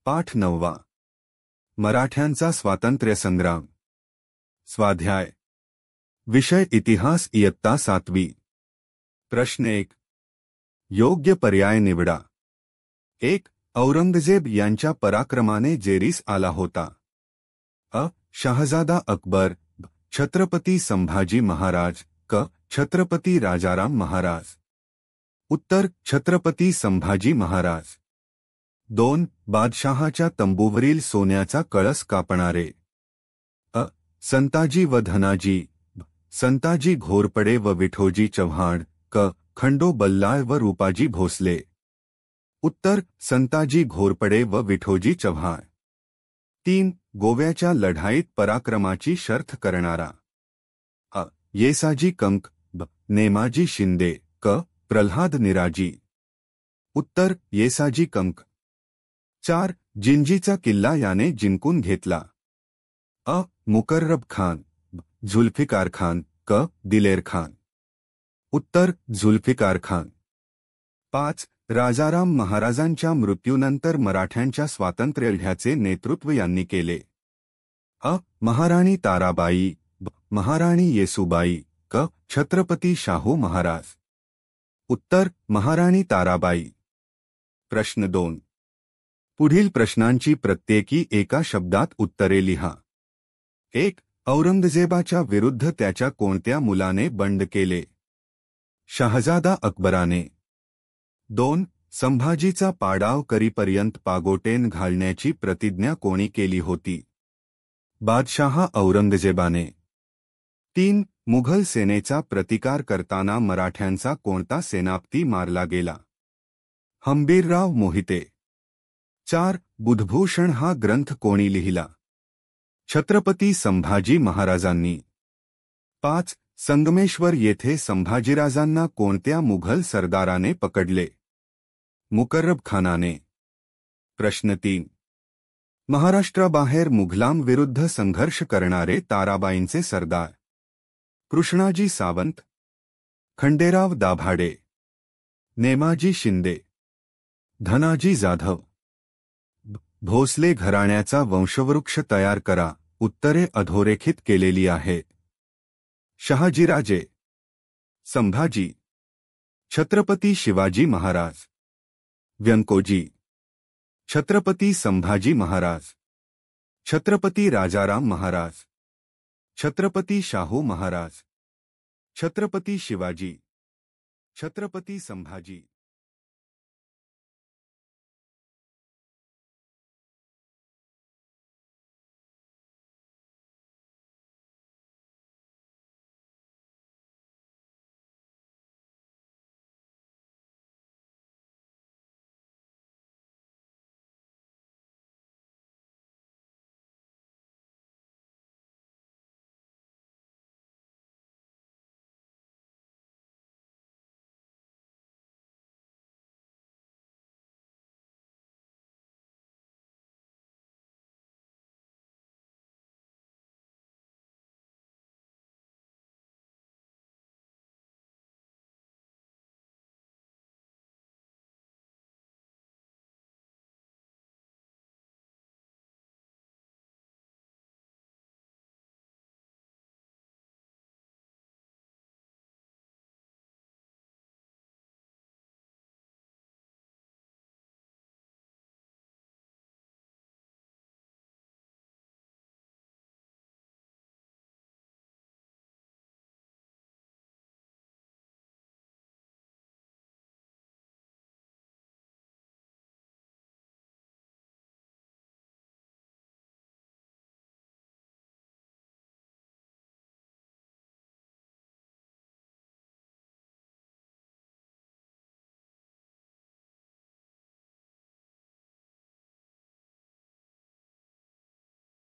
पाठ 9वा. मराठ्यांचा स्वातंत्र्य संग्राम. स्वाध्याय. विषय इतिहास इयत्ता 7वी. प्रश्न 1. योग्य पर्याय निवडा. 1. औरंगजेब यांच्या पराक्रमाने जेरीस आला होता. अ. शहाजादा अकबर. ब. छत्रपती संभाजी महाराज. क. छत्रपती राजाराम महाराज. उत्तर. छत्रपती संभाजी महाराज. 2. बादशहाच्या तंबूवरील सोन्याचा कळस कापणारे. अ. संताजी व धनाजी. ब. संताजी घोरपडे व विठोजी चव्हाण. क. खंडो बल्लाळ व रूपाजी भोसले. उत्तर. संताजी घोरपडे व विठोजी चव्हाण. 3. गोव्याच्या लढाईत पराक्रमाची शर्थ करणारा. अ. येसाजी कंक. ब. नेमाजी शिंदे. क. प्रल्हाद निराजी. उत्तर. येसाजी कंक. 4. जिंजीचा किल्ला याने जिंकून घेतला. अ. मुकर्रब खान. ब. झुल्फिकार खान. क. दिलेर खान. उत्तर. झुल्फिकार खान. 5. राजाराम महाराजांच्या मृत्यूनंतर मराठ्यांच्या स्वातंत्र्यलढ्याचे नेतृत्व यांनी केले. अ. महाराणी ताराबाई. ब. महाराणी येसूबाई. क. छत्रपती शाहू महाराज. उत्तर. महाराणी ताराबाई. प्रश्न 2. पुढील प्रश्नांची प्रत्येकी एका शब्दात उत्तरे लिहा. 1. औरंगजेबाच्या विरुद्ध त्याच्या कोणत्या मुलाने बंड केले? शहाजादा अकबराने. 2. संभाजीचा पाडाव करीपर्यंत पागोटेन घालण्याची प्रतिज्ञा कोणी केली होती? बादशाह औरंगजेबाने. 3. मुघल सेनेचा प्रतिकार करताना मराठ्यांचा कोणता सेनापती मारला गेला? हंबीरराव मोहिते. 4. बुधभूषण हा ग्रंथ कोणी लिहिला? छत्रपती संभाजी महाराजांनी. 5. संगमेश्वर येथे संभाजीराजांना कोणत्या मुघल सरदाराने पकडले? मुकर्रब खानाने. प्रश्न 3. महाराष्ट्राबाहेर मुघलांविरुद्ध संघर्ष करणारे ताराबाईंचे सरदार. कृष्णाजी सावंत. खंडेराव दाभाडे. नेमाजी शिंदे. धनाजी जाधव. भोसले घराण्याचा वंशवृक्ष तयार करा. उत्तरे अधोरेखित केलेली आहेत. शहाजीराजे. संभाजी. छत्रपती शिवाजी महाराज. व्यंकोजी. छत्रपती संभाजी महाराज. छत्रपती राजाराम महाराज. छत्रपती शाहू महाराज. छत्रपती शिवाजी. छत्रपती संभाजी.